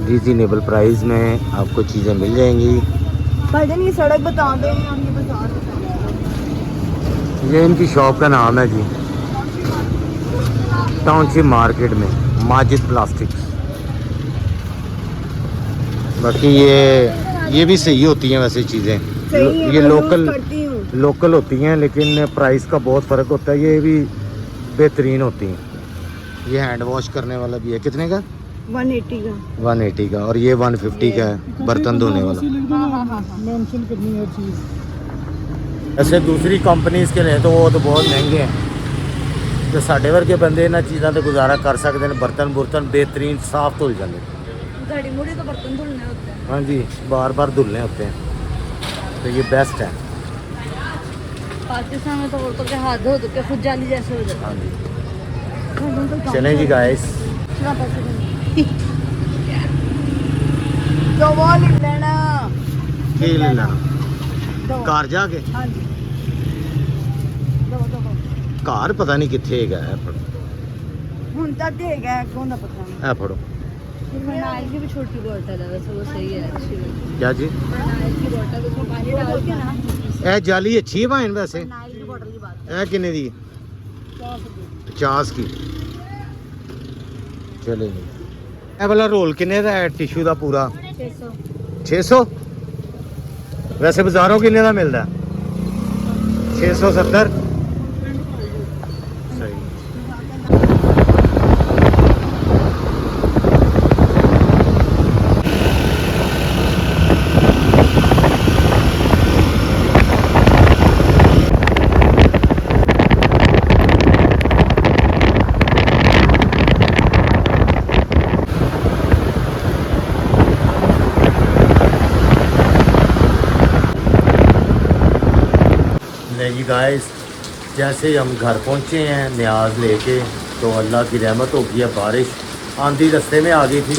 रीजनेबल प्राइस में आपको चीज़ें मिल जाएंगी। भाईजान ये सड़क बता दें और ये बाजार बता दें। ये इनकी शॉप का नाम है जी टाउनशिप मार्केट में, माजिद प्लास्टिक्स। बाकी ये भी सही होती हैं वैसे चीज़ें, सही है, ये मैं लोकल यूज़ करती हूँ। लोकल होती हैं, लेकिन प्राइस का बहुत फ़र्क होता है। ये भी बेहतरीन होती हैं। ये हैंड वॉश करने वाला भी है, कितने का? 180 का। 180 का, और ये 150 का है बर्तन धोने वाला। मेंशन करनी है चीज़। ऐसे दूसरी कंपनीज़ के लिए तो वो तो बहुत महंगे हैं, तो साढ़े वर्गे बंदे इन्होंने चीज़ों से गुजारा कर सकते हैं। बर्तन बुर्तन बेहतरीन साफ़ धुल जाते, घड़ी मुड़ी तो बर्तन धुलने होते हैं। हाँ जी, बार बार धुलने होते हैं, तो ये बेस्ट है। पाकिस्तान में तो औरतों के हाथ धो के खुद जाली जैसे हो जाते हाँ जी, हैं। चलें जी गाइस। तो वो लिख लेना। की लेना दो। घर जाके, हाँ जी। दो। घर पता नहीं कितने है। ਹੁਣ तक देगा कौन ना पता नहीं। ए फड़ो, फिनाइल की भी छोटी बोतल है, वैसे वो सही है, अच्छी है। क्या जी? फिनाइल की बोतल, उसमें पानी डाल के ना। ए जाली अच्छी है भाई वैसे। फिनाइल की बोतल की बात ए कितने दी? 50 की। चले जी। ए वाला रोल कितने का है टिशू का पूरा? 600। 600। वैसे बाजारों कितने का मिलता है? 670। सही। जी गाइस, जैसे ही हम घर पहुंचे हैं न्याज लेके, तो अल्लाह की रहमत हो गई है, बारिश आंधी रास्ते में आ गई थी।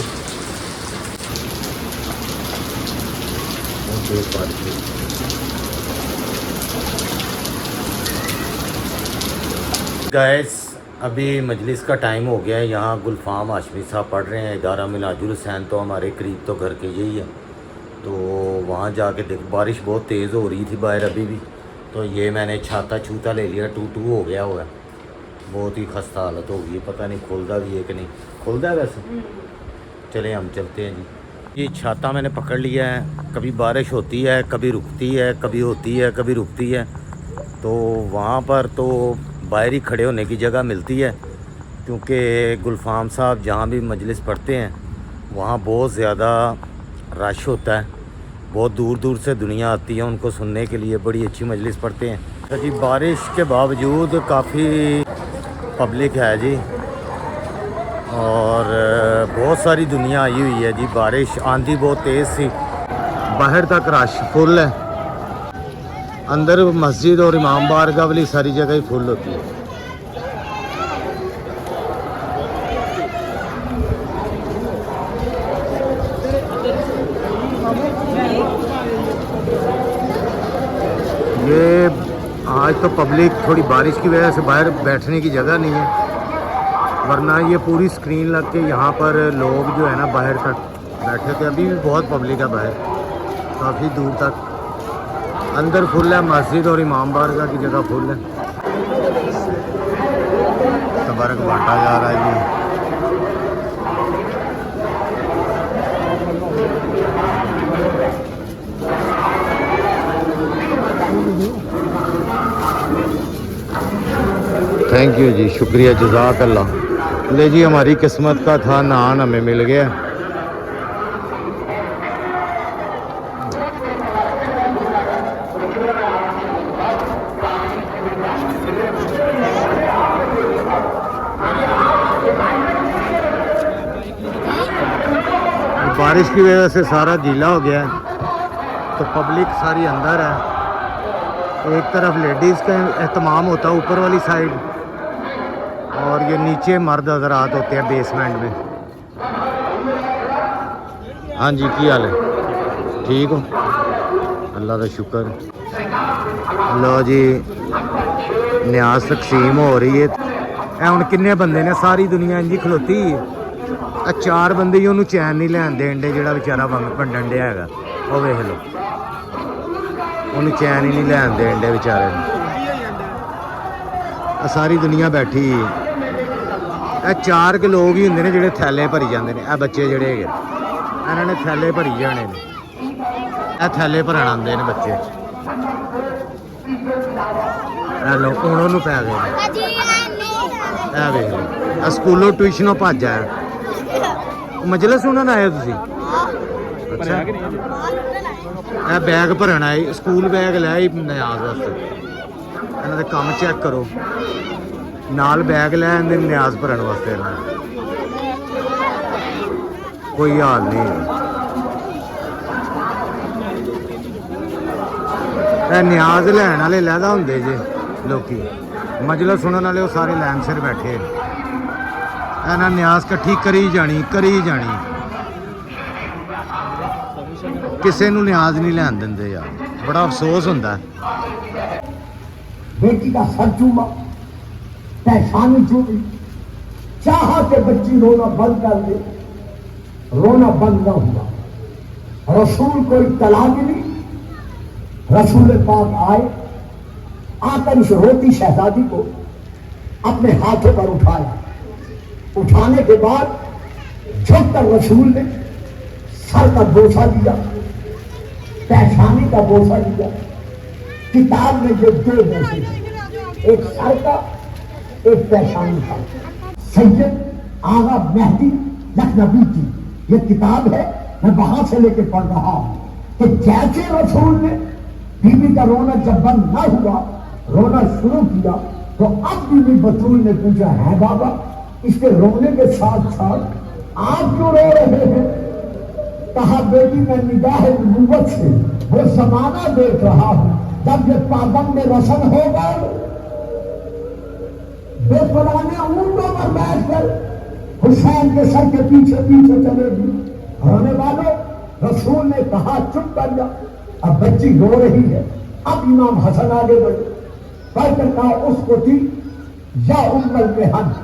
गाइस, अभी मजलिस का टाइम हो गया है। यहाँ गुलफाम हाशमी साहब पढ़ रहे हैं, इदारा मिनाजुल हुसैन, तो हमारे करीब तो घर के यही है। तो वहाँ जाके देख, बारिश बहुत तेज़ हो रही थी बाहर अभी भी। तो ये मैंने छाता छूता ले लिया, टू हो गया हुआ है, बहुत ही खस्ता हालत हो गई है। पता नहीं खुलता भी है कि नहीं खुलता है वैसे। चले हम चलते हैं जी। ये छाता मैंने पकड़ लिया है, कभी बारिश होती है, कभी रुकती है, कभी होती है, कभी रुकती है। तो वहाँ पर तो बाहर ही खड़े होने की जगह मिलती है, क्योंकि गुलफाम साहब जहाँ भी मजलिस पढ़ते हैं वहाँ बहुत ज़्यादा रश होता है, बहुत दूर दूर से दुनिया आती है उनको सुनने के लिए। बड़ी अच्छी मजलिस पढ़ते हैं। तो जी बारिश के बावजूद काफ़ी पब्लिक है जी। और बहुत सारी दुनिया आई हुई है जी। बारिश आंधी बहुत तेज़ थी, बाहर तक रश फुल है। अंदर मस्जिद और इमाम बारगाह वाली सारी जगह ही फुल होती है। ये आज तो पब्लिक थोड़ी बारिश की वजह से बाहर बैठने की जगह नहीं है, वरना ये पूरी स्क्रीन लग के यहाँ पर लोग जो है ना बाहर तक बैठे थे। अभी भी बहुत पब्लिक है बाहर, काफ़ी दूर तक। अंदर फुल है, मस्जिद और इमाम बारगाह की जगह फुल है। तबारक बांटा जा रहा है जी। थैंक यू जी, शुक्रिया, जज़ाक अल्लाह। ले जी, हमारी किस्मत का था, नान हमें मिल गया। बारिश की वजह से सारा गीला हो गया है, तो पब्लिक सारी अंदर है। एक तरफ लेडीज़ का एहतमाम होता है ऊपर वाली साइड, और ये नीचे मर्द हज़रात होते हैं बेसमेंट में। हाँ जी, की हाल है? ठीक हो? अल्लाह का शुक्र। लो जी, न्याज तकसीम हो रही है। हुण किन्ने बंदे ने, सारी दुनिया इंजी खलोती। चार बंदे ही उन्होंने चैन नहीं लैन देन दे, जिहड़ा बेचारा भंडन दिया है। वो वेख लो, उन्हें चैन ही नहीं लैन देन दे बेचारे ने। सारी दुनिया बैठी। चार के लोग ही होंगे ने जिहड़े थैले भरी जाते हैं। बच्चे जिहड़े है इन्होंने थैले भरी जाने ने, थैले भरन आते हैं बच्चे। लो हूँ उन्होंने पै गए। वेख लो, स्कूलों ट्यूशनों भज आया। मजलिस सुनन आए तुसी? अच्छा, यह बैग भरन आए, स्कूल बैग लै न्याज वास्ते। इन्हों दे काम चेक करो, नाल बैग लै आंदे न्याज भरन वास्ते। कोई हाल नहीं। न्याज लैन वाले लैदा होंदे जे लोकी, मजलिस सुनन वाले सारे लैन सिर बैठे। इन्हें न्याज कट्ठी करी जानी, करी जानी। किसी नूं न्याज नहीं लैन देंदे यार, बड़ा अफसोस होंदा है। बेटी का सर चूमा, पहचानी चूमी, चाहा के बच्ची रोना बंद कर दे, रोना बंद न हुआ। रसूल को इत्तला मिली, रसूल पाक आए, आकर इस रोती शहजादी को अपने हाथों पर उठाया। उठाने के बाद झुककर रसूल ने सर का बोसा दिया, पहचानी का बोसा दिया। किताब में जो दो बोसे थे, एक सर का, एक पहचानी का। सैयद आगा मेहदी लखनवी की ये किताब है, मैं वहां से लेके पढ़ रहा हूं कि जैसे रसूल ने बीबी का रोना जब बंद ना हुआ, रोना शुरू किया, तो अब बीबी बतूल ने पूछा, है बाबा, इसके रोने के साथ साथ आप क्यों रो रहे हैं? कहा, बेटी मैं निगाह नबूवत से वो जमाना देख रहा हूं जब ये पाबंद रसन होगा, बेपुराने ऊंटों पर बैठकर हुसैन के सर के पीछे पीछे चलेगी। रोने वालों, रसूल ने कहा, चुप कर जा, अब बच्ची रो रही है। अब इमाम हसन आगे बढ़े, बढ़कर कहा उसको थी, या उम्मल मेहन,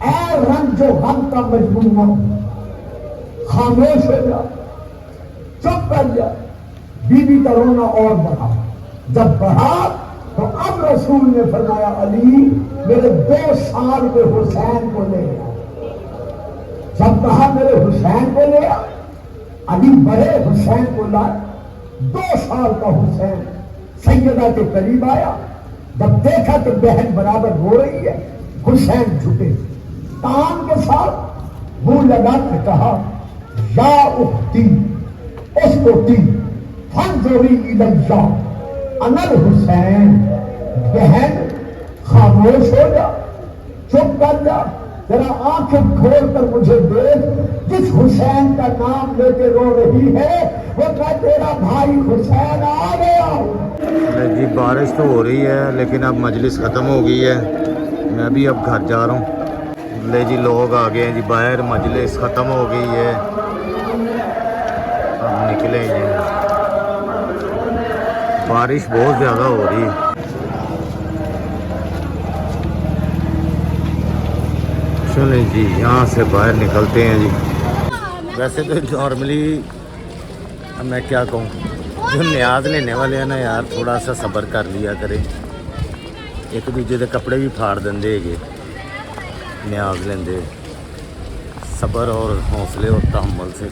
ऐ रंग जो गम का मजबूर, खामोश हो जा, चुप कर जा। बीबी का रोना और बढ़ा। जब बढ़ा तो अब रसूल ने फरमाया, अली मेरे 2 साल के हुसैन को ले आ। जब कहा मेरे हुसैन को ले आ, अली बड़े हुसैन को लाए। 2 साल का हुसैन सैयदा के करीब आया। जब देखा तो बहन बराबर रो रही है, हुसैन झुके, तान के साथ मुंह लगा के कहा, या उख्ती, उसको दी, फंजोरी इलैया अनल हुसैन। बहन खामोश हो जा, चुप कर जा, जरा आंखें खोल कर मुझे देख, जिस हुसैन का नाम लेके रो रही है वो क्या तेरा भाई हुसैन आ गया। जी बारिश तो हो रही है लेकिन अब मजलिस ख़त्म हो गई है, मैं भी अब घर जा रहा हूँ। ले जी लोग आ गए हैं जी बाहर, मजलिस ख़त्म हो गई है, अब निकलेंगे। बारिश बहुत ज़्यादा हो रही है। चलें जी यहाँ से बाहर निकलते हैं जी। वैसे तो नॉर्मली मैं क्या कहूँ, जो न्याज लेने वाले हैं ना यार, थोड़ा सा सब्र कर लिया करें। एक दूजे के कपड़े भी फाड़ देंगे है न्याज लेंदे, सब्र और हौसले और तहम्मुल से।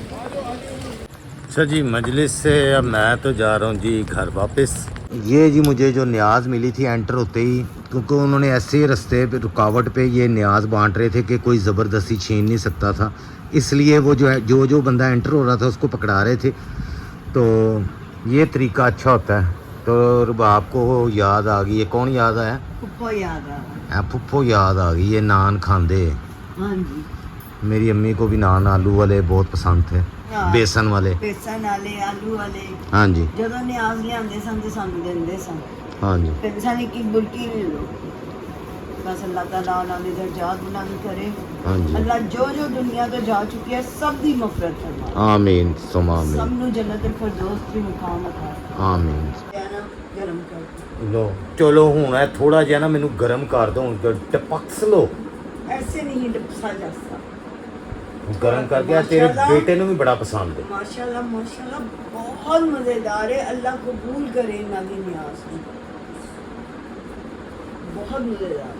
अच्छा जी मजलिस से अब मैं तो जा रहा हूँ जी घर वापस। ये जी मुझे जो न्याज मिली थी एंटर होते ही, क्योंकि उन्होंने ऐसे रास्ते पे रुकावट पे ये न्याज बांट रहे थे कि कोई ज़बरदस्ती छीन नहीं सकता था, इसलिए वो जो है जो बंदा एंटर हो रहा था उसको पकड़ा रहे थे। तो ये तरीका अच्छा होता है। तो रुबाब को याद आ गई है, कौन याद आया? फुप्पो याद आ रहा है। फुप्पो याद आ गई, ये नान खांदे। हाँ जी, मेरी अम्मी को भी नान आलू वाले बहुत पसंद थे, बेसन वाले। बेसन वाले, आलू वाले। हाँ जी ਜਦੋਂ ਨਿਆਜ਼ ਲਿਆਂਦੇ ਸਨ ਤੇ ਸਾਨੂੰ ਦਿੰਦੇ ਸਨ। हाँ जी ਫਿਰ ਸਾਨੂੰ ਇੱਕ ਬੁਰਕੀ ਲੈ ਲਓ। बस अल्लाह ताला ਉਹਨਾਂ ਦੇ ਦਰਜਾਤ ਬੁਲੰਦ करे। हाँ जी अल्लाह जो दुनिया तो जा चुकी है सब दी मफरत फरमाए। आमीन सुम सब आमीन नु जन्नत फिरदौस दी मुकाम अता आमीन। फरमाए। गरम कर लो चलो ਹੁਣ ਇਹ ਥੋੜਾ ਜਿਹਾ ਨਾ ਮੈਨੂੰ ਗਰਮ ਕਰ ਦੋ, ਹੁਣ ਟਪਕਸ ਲੋ। ऐसे नहीं डपसा जा सकता। गरम करके तेरे बेटे ਨੂੰ ਵੀ ਬੜਾ ਪਸੰਦ ਹੈ। माशाल्लाह माशाल्लाह बहुत मजेदार है। अल्लाह कबूल करे ना दी नियाज को। बहुत मजेदार।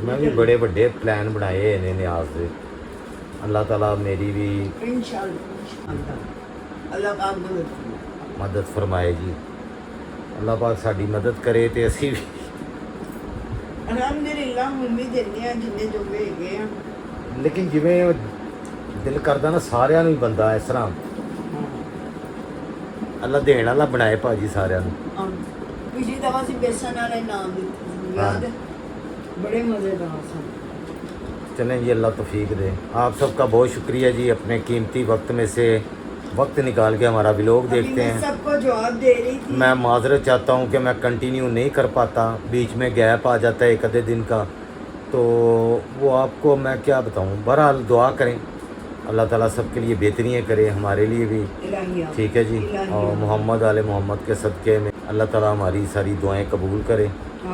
मैं भी बड़े बड़े प्लान बनाए ने नियाज दे। अल्लाह ताला मेरी भी इंशाअल्लाह अल्लाह पाक मदद करे। मदद फरमाए जी। अल्लाह पाक साडी मदद करे ते ਅਸੀਂ ਵੀ अल्हम्दुलिल्लाह हम भी देने हैं जिन्ने जो भी ਹੈਗੇ ਆ। ਲੇਕਿਨ ਜਿਵੇਂ ਦਿਲ ਕਰਦਾ ਨਾ ਸਾਰਿਆਂ ਨੂੰ ਹੀ ਬੰਦਾ ਇਸ ਤਰ੍ਹਾਂ ਅੱਲਾ ਦੇਣ ਵਾਲਾ ਬਣਾਏ ਭਾਜੀ ਸਾਰਿਆਂ ਨੂੰ। पिछली दफा से बेसन वाले नाम दिते याद है, बड़े मजेदार सन। चलें जी अल्लाह तौफीक दे। आप सबका बहुत शुक्रिया जी, अपने कीमती वक्त में से वक्त निकाल के हमारा व्लॉग देखते मैं हैं। सबको जवाब दे रही थी। मैं माजरत चाहता हूँ कि मैं कंटिन्यू नहीं कर पाता, बीच में गैप आ जाता है एक आधे दिन का, तो वो आपको मैं क्या बताऊँ। बहरहाल दुआ करें, अल्लाह ताला सबके लिए बेहतरियाँ करे, हमारे लिए भी। इलाहिया ठीक है जी। और मोहम्मद आले मोहम्मद के सदक़े में अल्लाह ताला हमारी सारी दुआएं कबूल करे।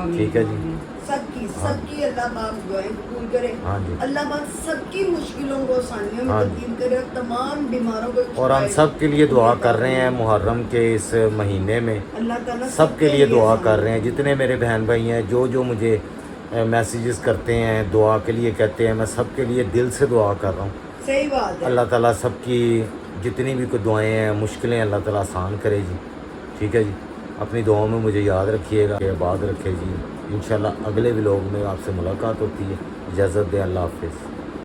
ठीक है जी। सबकी अल्लाह पाक दुआएं कबूल करे। हाँ जी। अल्लाह पाक सबकी मुश्किलों को आसानियों में हाँ तब्दील करे और तमाम बीमारों को और हम सब के लिए दुआ कर रहे हैं मुहर्रम के इस महीने में, अल्लाह ताला सब के लिए दुआ कर रहे हैं। जितने मेरे बहन भाई हैं जो मुझे मैसेजेस करते हैं, दुआ के लिए कहते हैं, मैं सब के लिए दिल से दुआ कर रहा हूँ। सही बात है। अल्लाह ताला सबकी जितनी भी कोई दुआएं हैं, मुश्किलें अल्लाह ताला आसान करे जी। ठीक है जी। अपनी दुआओं में मुझे याद रखिएगा, आबाद रखे जी। इंशाल्लाह अगले व्लॉग में आपसे मुलाकात होती है। इजाज़त दें, अल्लाह हाफ़िज़।